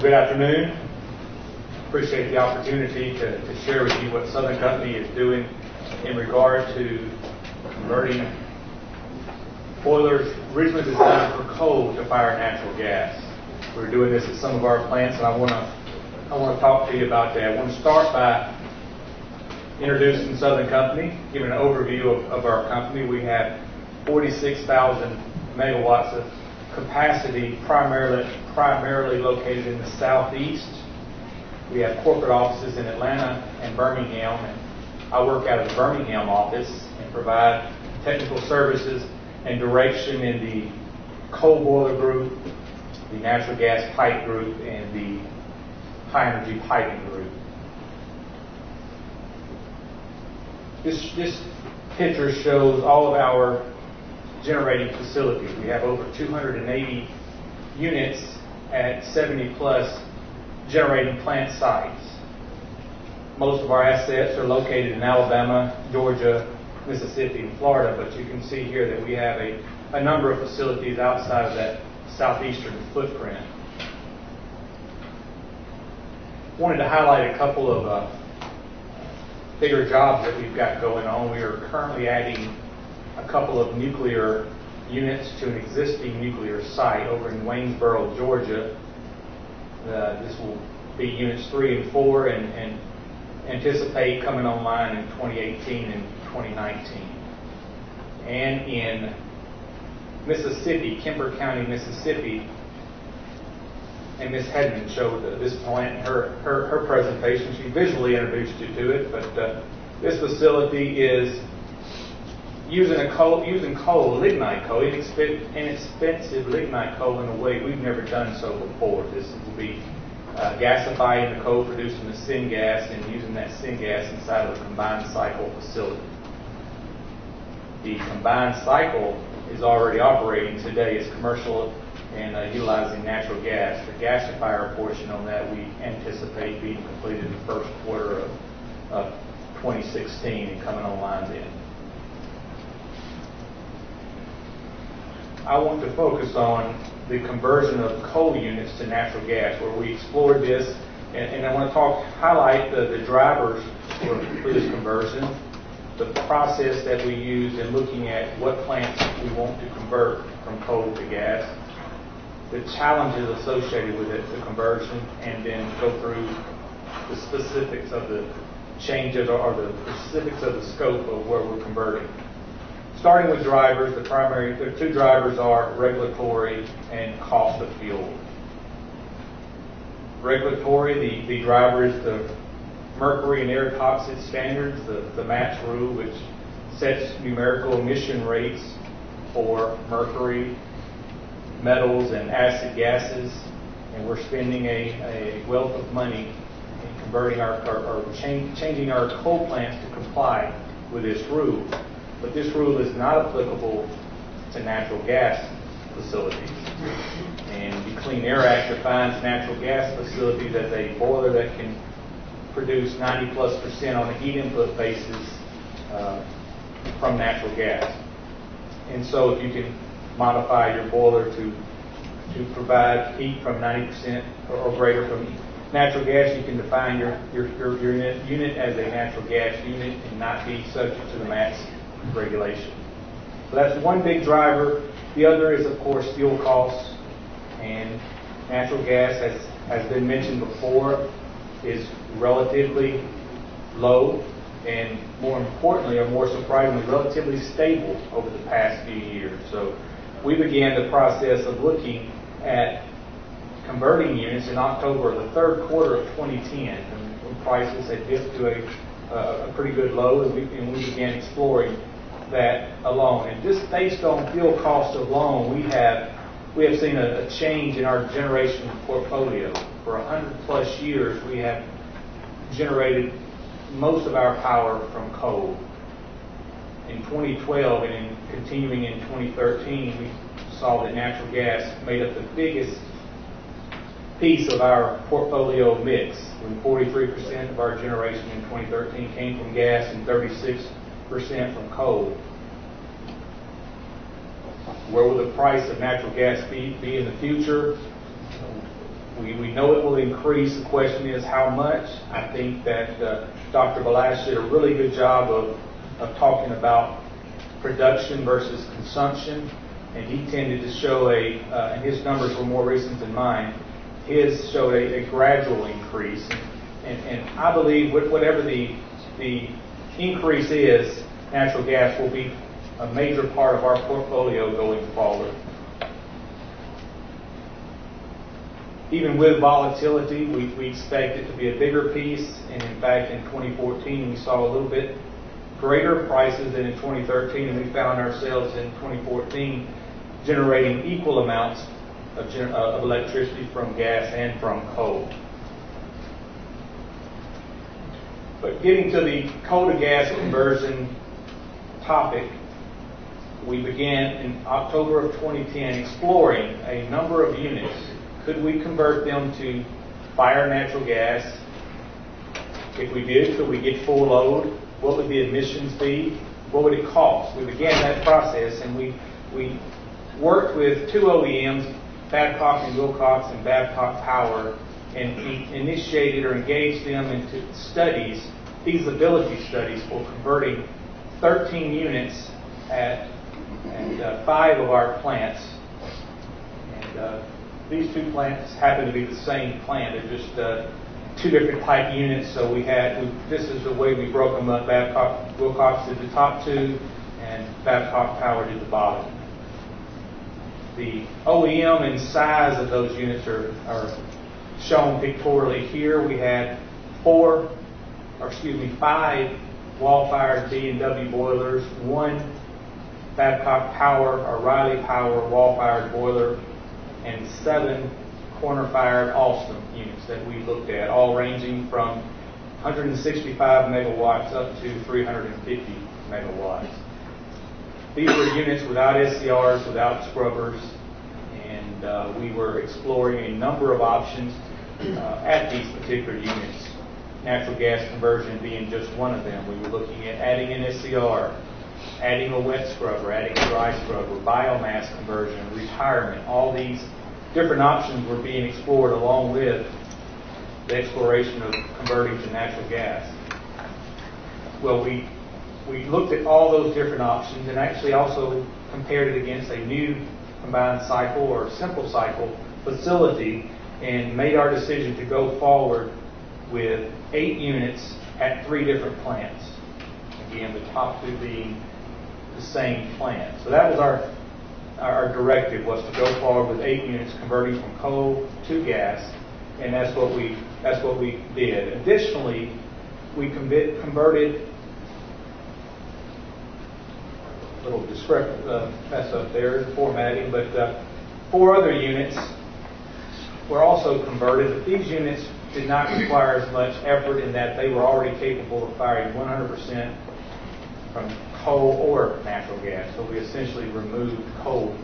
Good afternoon. Appreciate the opportunity to share with you what Southern Company is doing in regard to converting boilers originally designed for coal to fire natural gas. We're doing this at some of our plants, and I want to talk to you about that. I want to start by introducing Southern Company, giving an overview of our company. We have 46,000 megawatts of capacity, primarily located in the southeast. We have corporate offices in Atlanta and Birmingham, and I work out of the Birmingham office and provide technical services and direction in the coal boiler group, the natural gas pipe group, and the high energy piping group. This picture shows all of our generating facilities. We have over 280 units at 70 plus generating plant sites. Most of our assets are located in Alabama, Georgia, Mississippi, and Florida, but you can see here that we have a number of facilities outside of that southeastern footprint. Wanted to highlight a couple of bigger jobs that we've got going on. We are currently adding a couple of nuclear units to an existing nuclear site over in Waynesboro, Georgia. This will be units 3 and 4 and anticipate coming online in 2018 and 2019. And in Mississippi, Kemper County, Mississippi, and Ms. Hedman showed this plant in her presentation. She visually introduced you to it, but this facility is using coal, lignite coal, inexpensive lignite coal in a way we've never done so before. This will be gasifying the coal, producing the syngas, and using that syngas inside of a combined cycle facility. The combined cycle is already operating today as commercial and utilizing natural gas. The gasifier portion on that we anticipate being completed in the first quarter of 2016 and coming online then. I want to focus on the conversion of coal units to natural gas, where we explored this, and I want to highlight the drivers for this conversion, the process that we use in looking at what plants we want to convert from coal to gas, the challenges associated with it, the conversion, and then go through the specifics of the changes or the specifics of the scope of where we're converting. Starting with drivers, the two drivers are regulatory and cost of fuel. Regulatory, the driver is the mercury and air toxic standards, the MATS rule, which sets numerical emission rates for mercury, metals, and acid gases, and we're spending a wealth of money in converting changing our coal plants to comply with this rule. But this rule is not applicable to natural gas facilities. And the Clean Air Act defines natural gas facilities as a boiler that can produce 90+% on a heat input basis from natural gas. And so if you can modify your boiler to provide heat from 90% or greater from natural gas, you can define your unit as a natural gas unit and not be subject to the MATS regulation. So that's one big driver. The other is, of course, fuel costs. And natural gas, has been mentioned before, is relatively low and, more importantly, or more surprisingly, relatively stable over the past few years. So we began the process of looking at converting units in October, the third quarter of 2010, when prices had dipped to a pretty good low, and we began exploring that alone. And just based on fuel costs alone, we have seen a change in our generation portfolio. For 100+ years, we have generated most of our power from coal. In 2012 and in continuing in 2013, we saw that natural gas made up the biggest piece of our portfolio mix, when 43% of our generation in 2013 came from gas and 36% from coal. Where will the price of natural gas be in the future? We know it will increase. The question is how much. I think that Dr. Balash did a really good job of talking about production versus consumption, and he tended to show and his numbers were more recent than mine, his showed a gradual increase. And I believe whatever the increase is, natural gas will be a major part of our portfolio going forward. Even with volatility, we expect it to be a bigger piece, and in fact in 2014 we saw a little bit greater prices than in 2013, and we found ourselves in 2014 generating equal amounts of electricity from gas and from coal. But getting to the coal to gas conversion topic, we began in October of 2010 exploring a number of units. Could we convert them to fire natural gas? If we did, could we get full load? What would the emissions be? What would it cost? We began that process, and we worked with two OEMs, Babcock and Wilcox and Babcock Power, and we initiated or engaged them into studies, feasibility studies for converting 13 units at 5 of our plants. And these two plants happen to be the same plant. They're just two different type units. So this is the way we broke them up. Babcock, Wilcox did the top two, and Babcock Power did the bottom. The OEM and size of those units are shown pictorially here. We had 5 wall-fired B&W boilers, 1 Babcock Power or Riley Power wall-fired boiler, and 7 corner-fired Alstom units that we looked at, all ranging from 165 megawatts up to 350 megawatts. These were units without SCRs, without scrubbers, and we were exploring a number of options at these particular units. Natural gas conversion being just one of them. We were looking at adding an SCR, adding a wet scrubber, adding a dry scrubber, biomass conversion, retirement. All these different options were being explored along with the exploration of converting to natural gas. Well, we looked at all those different options and actually also compared it against a new combined cycle or simple cycle facility and made our decision to go forward with 8 units at 3 different plants. Again, the top 2 being the same plant. So that was our directive, was to go forward with 8 units converting from coal to gas, and that's what we did. Additionally, we converted a little mess up there, formatting, but 4 other units were also converted, but these units did not require as much effort in that they were already capable of firing 100% from coal or natural gas. So we essentially removed coal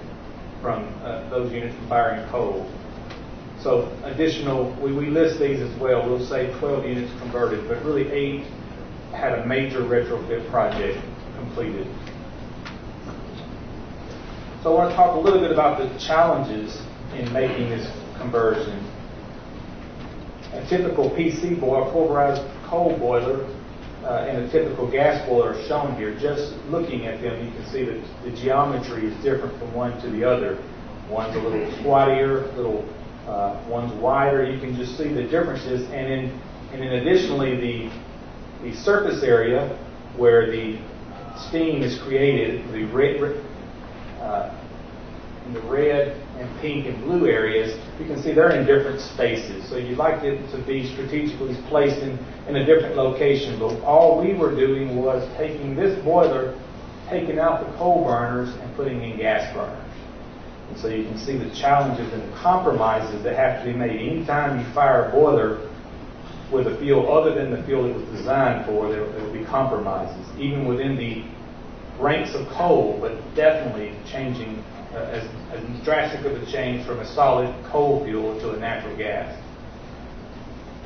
from those units from firing coal. So we list these as well. We'll say 12 units converted, but really 8 had a major retrofit project completed. So I want to talk a little bit about the challenges in making this conversion. A typical PC boiler, pulverized coal boiler, and a typical gas boiler are shown here. Just looking at them, you can see that the geometry is different from one to the other. One's a little squattier, one's wider. You can just see the differences. And then additionally, the surface area where the steam is created, in the red and pink and blue areas, you can see they're in different spaces. So you'd like it to be strategically placed in a different location. But all we were doing was taking this boiler, taking out the coal burners, and putting in gas burners. And so you can see the challenges and the compromises that have to be made. Anytime you fire a boiler with a fuel other than the fuel it was designed for, there will be compromises, even within the ranks of coal, but definitely changing as drastic of a change from a solid coal fuel to a natural gas.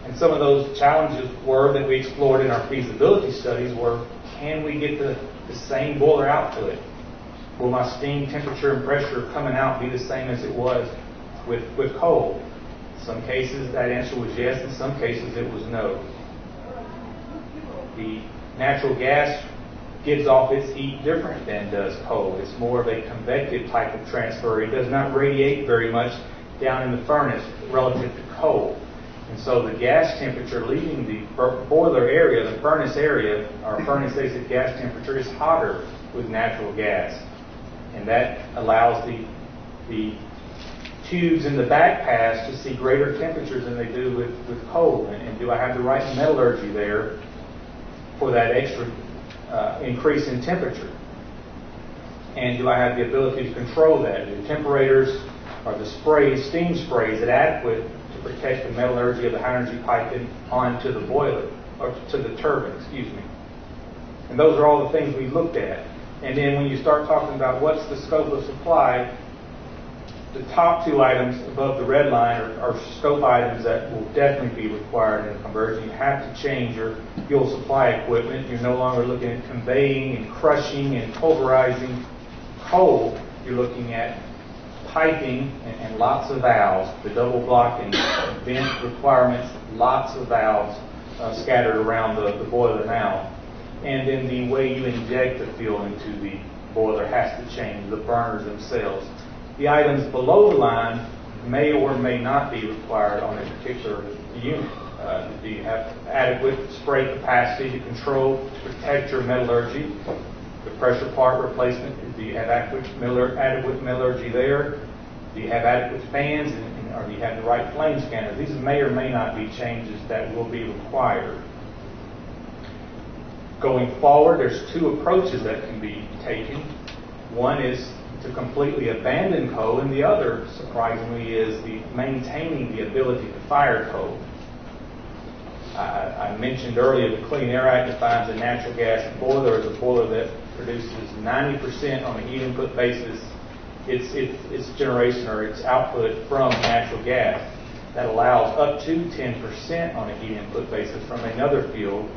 And some of those challenges that we explored in our feasibility studies were, can we get the same boiler output? Will my steam temperature and pressure coming out be the same as it was with coal? Some cases that answer was yes, in some cases it was no. The natural gas gives off its heat different than does coal. It's more of a convective type of transfer. It does not radiate very much down in the furnace relative to coal. And so the gas temperature leaving the boiler area, the furnace area, our furnace exit gas temperature is hotter with natural gas. And that allows the tubes in the back pass to see greater temperatures than they do with coal. And do I have the right metallurgy there for that extra increase in temperature? And do I have the ability to control that? The temperators or the sprays, steam sprays, that adequate to protect the metallurgy of the high energy piping onto the boiler, or to the turbine, excuse me. And those are all the things we looked at. And then when you start talking about what's the scope of supply, the top two items above the red line are scope items that will definitely be required in a conversion. You have to change your fuel supply equipment. You're no longer looking at conveying and crushing and pulverizing coal. You're looking at piping and lots of valves, the double block and vent requirements, lots of valves scattered around the boiler now. And then the way you inject the fuel into the boiler has to change, the burners themselves. The items below the line may or may not be required on a particular unit. Do you have adequate spray capacity to control, to protect your metallurgy? The pressure part replacement, do you have adequate metallurgy there? Do you have adequate fans, or do you have the right flame scanner? These may or may not be changes that will be required. Going forward, there's two approaches that can be taken. One is to completely abandon coal, and the other, surprisingly, is maintaining the ability to fire coal. I mentioned earlier the Clean Air Act defines a natural gas boiler as a boiler that produces 90% on a heat input basis its generation or its output from natural gas. That allows up to 10% on a heat input basis from another fuel,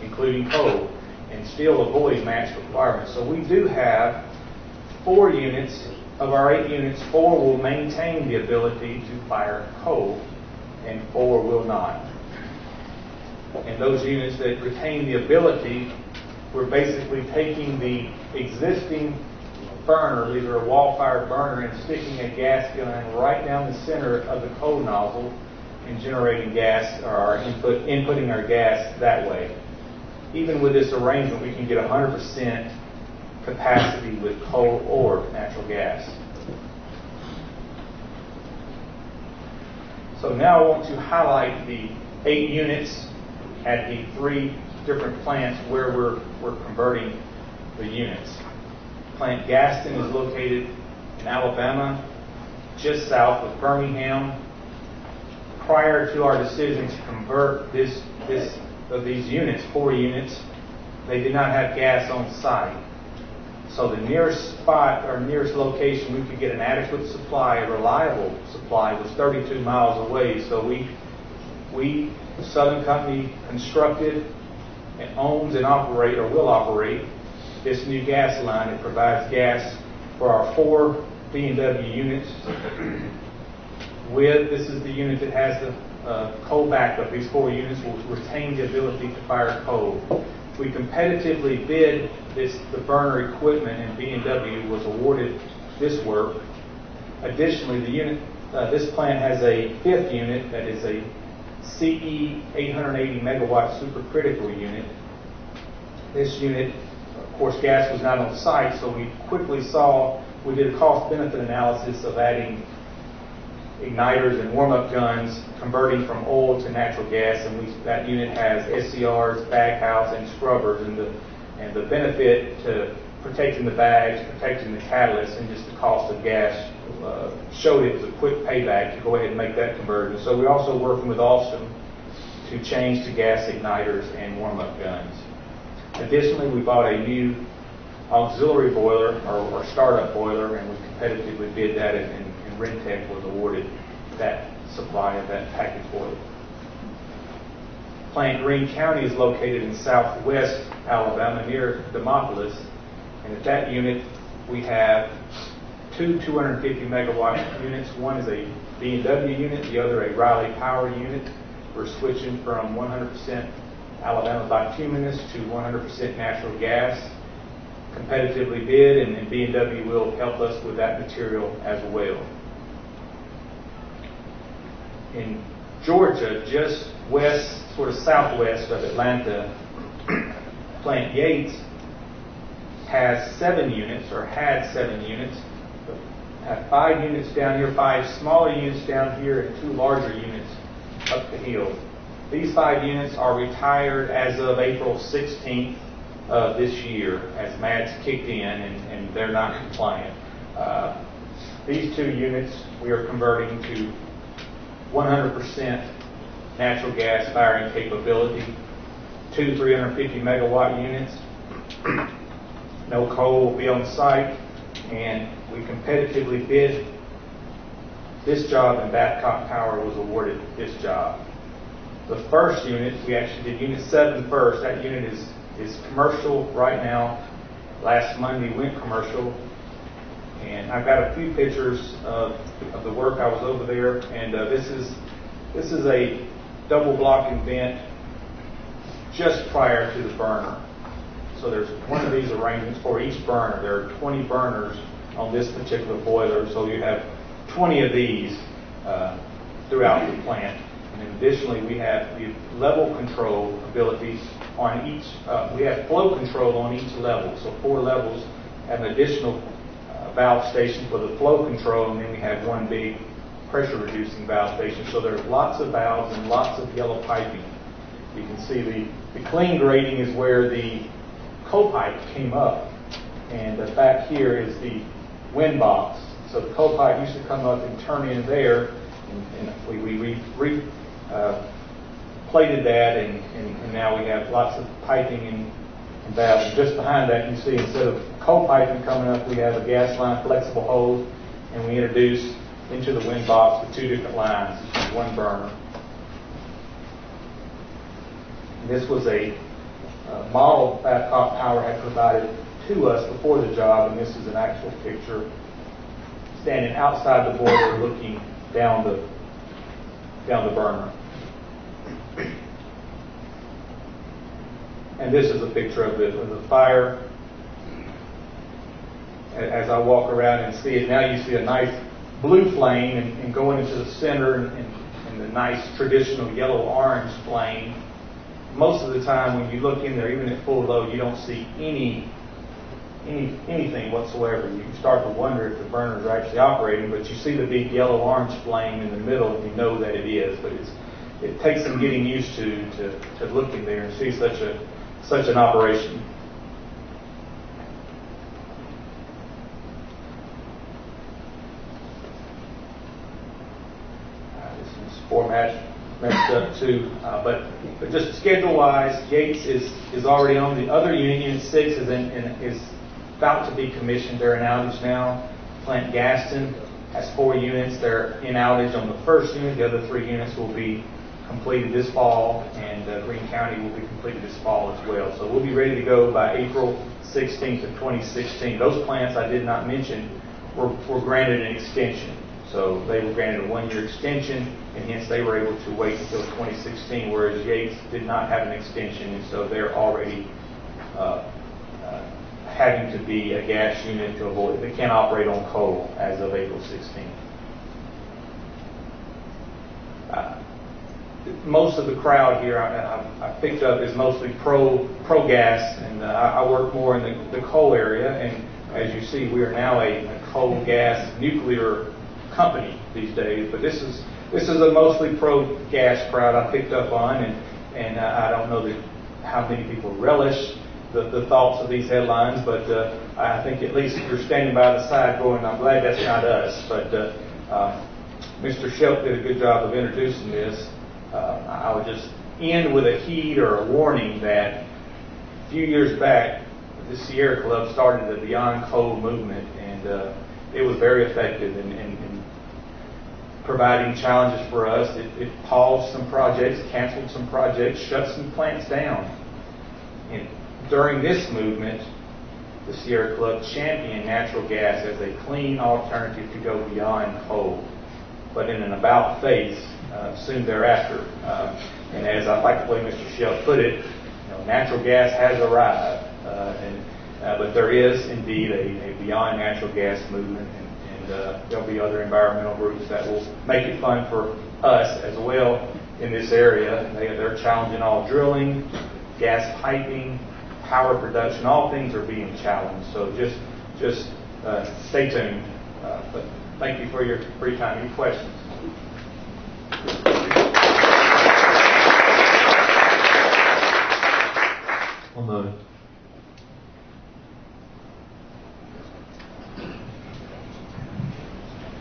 including coal, and still avoid match requirements. So we do have 4 units. Of our 8 units, 4 will maintain the ability to fire coal, and 4 will not. And those units that retain the ability, we're basically taking the existing burner, either a wall-fired burner, and sticking a gas gun right down the center of the coal nozzle and generating gas, or inputting our gas that way. Even with this arrangement, we can get 100% capacity with coal or natural gas. So now I want to highlight the 8 units at the 3 different plants where we're converting the units. Plant Gaston is located in Alabama, just south of Birmingham. Prior to our decision to convert these units, 4 units, they did not have gas on site. So the nearest spot or nearest location we could get an adequate supply, a reliable supply, was 32 miles away. So we Southern Company, constructed and owns and operate, or will operate, this new gas line. It provides gas for our 4 B&W units. This is the unit that has the coal backup. These 4 units will retain the ability to fire coal. We competitively bid the burner equipment, and B&W was awarded this work. Additionally, this plant has a 5th unit that is a CE 880 megawatt supercritical unit. This unit, of course, gas was not on site, so we did a cost-benefit analysis of adding igniters and warm-up guns, converting from oil to natural gas, and that unit has SCRs, baghouse, and scrubbers, and the benefit to protecting the bags, protecting the catalyst, and just the cost of gas showed it was a quick payback to go ahead and make that conversion. So we're also working with Alstom to change to gas igniters and warm-up guns. Additionally, we bought a new auxiliary boiler, or startup boiler, and we competitively bid that, and Rentec was awarded that supply of that package boiler. Plant Greene County is located in southwest Alabama near Demopolis, and at that unit we have two 250 megawatt units. One is a B&W unit, the other a Riley Power unit. We're switching from 100% Alabama bituminous to 100% natural gas. Competitively bid, and B&W will help us with that material as well. In Georgia, just west, sort of southwest of Atlanta, Plant Yates has 7 units, or had 7 units. Have 5 units down here, 5 smaller units down here, and 2 larger units up the hill. These 5 units are retired as of April 16th of this year, as MADS kicked in, and they're not compliant. These 2 units we are converting to 100% natural gas firing capability, 2 350 megawatt units. No coal will be on site, and we competitively bid this job, and Babcock Power was awarded this job. The first unit, we actually did Unit 7 first. That unit is commercial right now. Last Monday went commercial, and I've got a few pictures of the work. I was over there, and this is a double blocking vent just prior to the burner. So there's one of these arrangements for each burner. There are 20 burners on this particular boiler, so you have 20 of these throughout the plant. And additionally, we have the level control abilities on each. We have flow control on each level, so 4 levels have an additional valve station for the flow control, and then we have one big pressure reducing valve station. So there's lots of valves and lots of yellow piping. You can see the clean grading is where the coal pipe came up, and back here is the wind box. So the coal pipe used to come up and turn in there, and we plated that, and now we have lots of piping and valves. And just behind that, you see, instead of coal piping coming up, we have a gas line flexible hose, and we introduce into the wind box with 2 different lines, one burner. And this was a model Babcock Power had provided to us before the job, and this is an actual picture standing outside the boiler looking down the burner. And this is a picture of the fire. As I walk around and see it, now you see a nice blue flame and going into the center, and the nice traditional yellow-orange flame. Most of the time when you look in there, even at full load, you don't see anything whatsoever. You start to wonder if the burners are actually operating, but you see the big yellow-orange flame in the middle, and you know that it is. But it takes some getting used to look in there and see such an operation. This is format messed up too, but just schedule-wise, Yates is already on. The other unit, Unit 6, is about to be commissioned. They're in outage now. Plant Gaston has 4 units. They're in outage on the first unit. The other 3 units will be completed this fall, and Greene County will be completed this fall as well. So we'll be ready to go by April 16th of 2016. Those plants I did not mention were granted an extension. So they were granted a 1-year extension, and hence they were able to wait until 2016, whereas Yates did not have an extension, and so they're already having to be a gas unit to avoid. They can't operate on coal as of April 16th. Most of the crowd here I picked up is mostly pro gas, and I work more in the coal area. And as you see, we are now a coal gas nuclear company these days. But this is a mostly pro gas crowd I picked up on, and I don't know how many people relish the thoughts of these headlines, but I think at least if you're standing by the side going, I'm glad that's not us. But Mr. Shelp did a good job of introducing this. I would just end with a heed or a warning that a few years back, the Sierra Club started the Beyond Coal movement, and it was very effective in providing challenges for us. It paused some projects, canceled some projects, shut some plants down. And during this movement, the Sierra Club championed natural gas as a clean alternative to go beyond coal, but in an about face soon thereafter. And as I like the way Mr. Shell put it, natural gas has arrived, but there is indeed a beyond natural gas movement, and there'll be other environmental groups that will make it fun for us as well in this area. They're challenging all drilling, gas piping, power production. All things are being challenged. So just stay tuned. But thank you for your free time. Any questions? On the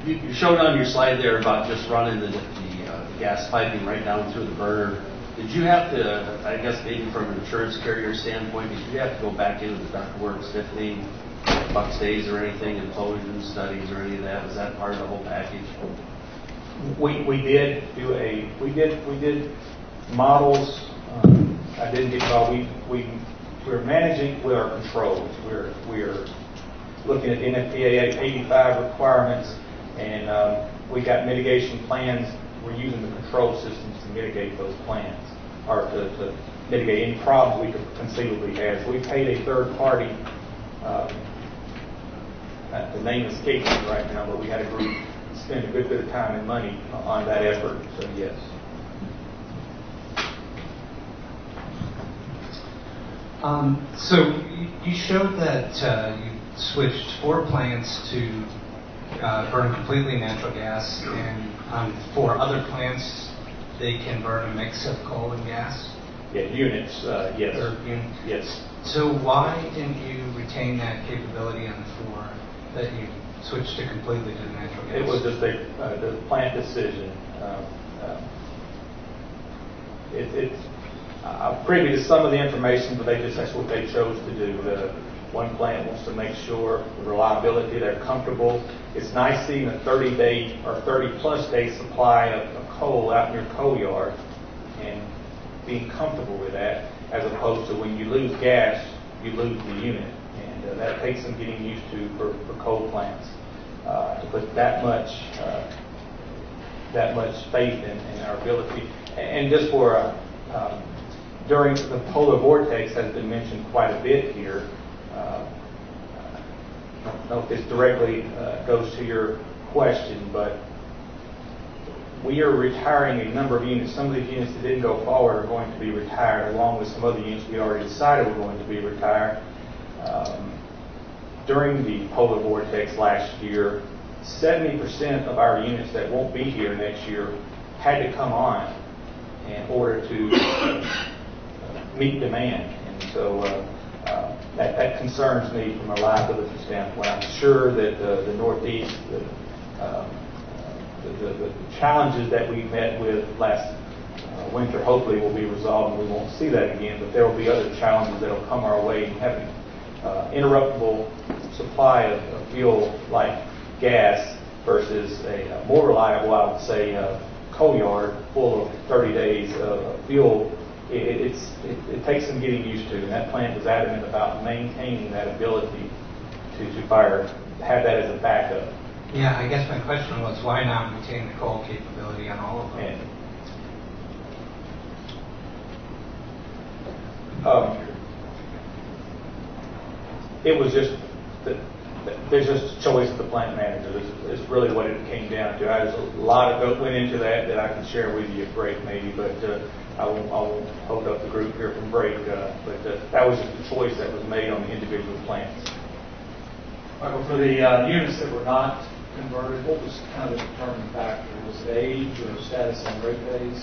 you showed on your slide there about just running the gas piping right down through the burner. Did you have to, I guess maybe from an insurance carrier standpoint, did you have to go back into the ductwork stiffening, buck stays or anything, implosion studies or any of that? Was that part of the whole package? We did models. I didn't get involved. We're managing with our controls. We're looking at NFPA 85 requirements, and we got mitigation plans. We're using the control systems to mitigate those plans, or to mitigate any problems we could conceivably have. So we paid a third party. The name escapes me right now, but we had a group spend a good bit of time and money on that effort. So yes. So you showed that you switched 4 plants to burn completely natural gas, and on 4 other plants they can burn a mix of coal and gas? Yeah, units, yes. Yes. So why didn't you retain that capability on the 4 that you switched to completely to natural gas? It was just the plant decision. I'm privy to some of the information, but that's what they chose to do. One plant wants to make sure the reliability, they're comfortable. It's nice seeing a 30-day or 30-plus day supply of coal out in your coal yard and being comfortable with that, as opposed to when you lose gas, you lose the unit. And that takes some getting used to for coal plants. To put that much faith in our ability. And just for during the polar vortex has been mentioned quite a bit here. I don't know if this directly goes to your question, but we are retiring a number of units. Some of these units that didn't go forward are going to be retired, along with some other units we already decided were going to be retired. During the polar vortex last year, 70% of our units that won't be here next year had to come on in order to meet demand. And so that concerns me from a reliability standpoint. I'm sure that the Northeast, the challenges that we met with last winter hopefully will be resolved and we won't see that again, but there will be other challenges that will come our way. And having interruptible supply of fuel like gas versus a more reliable, I would say, coal yard full of 30 days of fuel, it takes some getting used to. And that plant was adamant about maintaining that ability to fire, have that as a backup. Yeah, I guess my question was, why not retain the coal capability on all of them? It was just there's just a choice of the plant manager. It's really what it came down to. There's a lot of went into that I can share with you at break maybe, but I won't hold up the group here from break. But that was just a choice that was made on the individual plants. Michael, for the units that were not converted, what was kind of the determining factor? Was it age or status on rate base?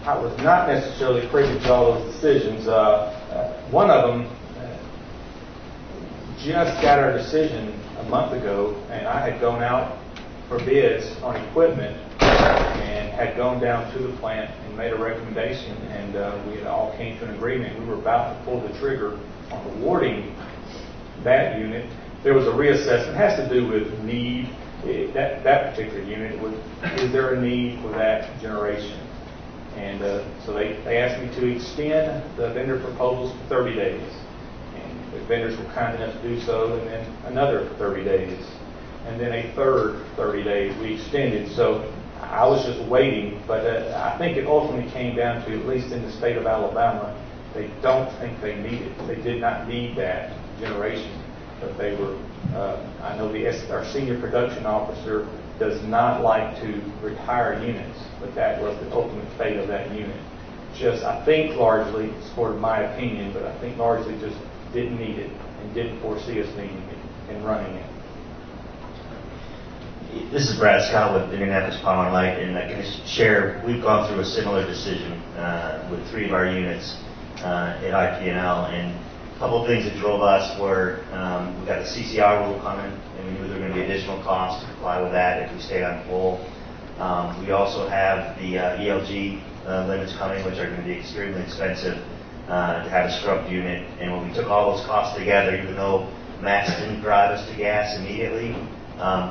I was not necessarily privy to all those decisions. One of them just got our decision a month ago, and I had gone out for bids on equipment and had gone down to the plant and made a recommendation, and we had all came to an agreement. We were about to pull the trigger on awarding that unit. There was a reassessment. It has to do with need. That particular unit, is there a need for that generation? And so they asked me to extend the vendor proposals for 30 days. And The vendors were kind enough to do so, and then another 30 days, and then a third 30 days we extended. So I was just waiting, but I think it ultimately came down to, at least in the state of Alabama, they don't think they need it. They did not need that generation, but they were, I know our senior production officer does not like to retire units, but that was the ultimate fate of that unit. Just, I think largely, it's sort of my opinion, but I think largely just didn't need it and didn't foresee us needing it and running it. This is Brad Scott with Indianapolis Power and Light, and I can share, we've gone through a similar decision with 3 of our units at IPNL, and a couple of things that drove us were we got the CCR rule coming, and we knew there were going to be additional costs to comply with that if we stayed on full. We also have the ELG limits coming, which are going to be extremely expensive to have a scrubbed unit, and when we took all those costs together, even though MATS didn't drive us to gas immediately,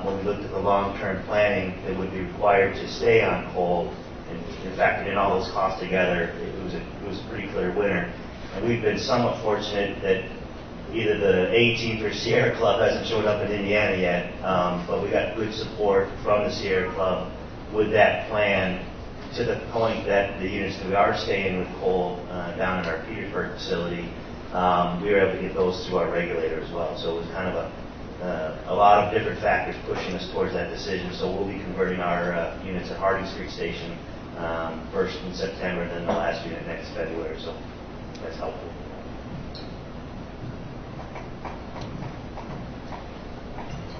when we looked at the long-term planning that would be required to stay on coal, and factored in all those costs together, it was a pretty clear winner. And we've been somewhat fortunate that either the A team or Sierra Club hasn't showed up in Indiana yet, but we got good support from the Sierra Club with that plan, to the point that the units that we are staying with coal down in our Petersburg facility, we were able to get those through our regulator as well. So it was kind of a lot of different factors pushing us towards that decision. So we'll be converting our units at Harding Street Station first in September, and then the last unit next February. So that's helpful.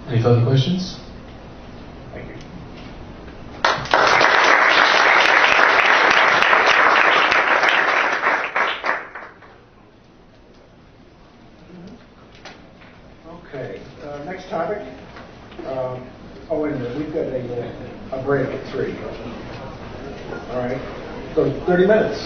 Any further questions? Thank you. Okay, next topic. Oh, wait a minute, we've got a break at 3. All right, so 30 minutes.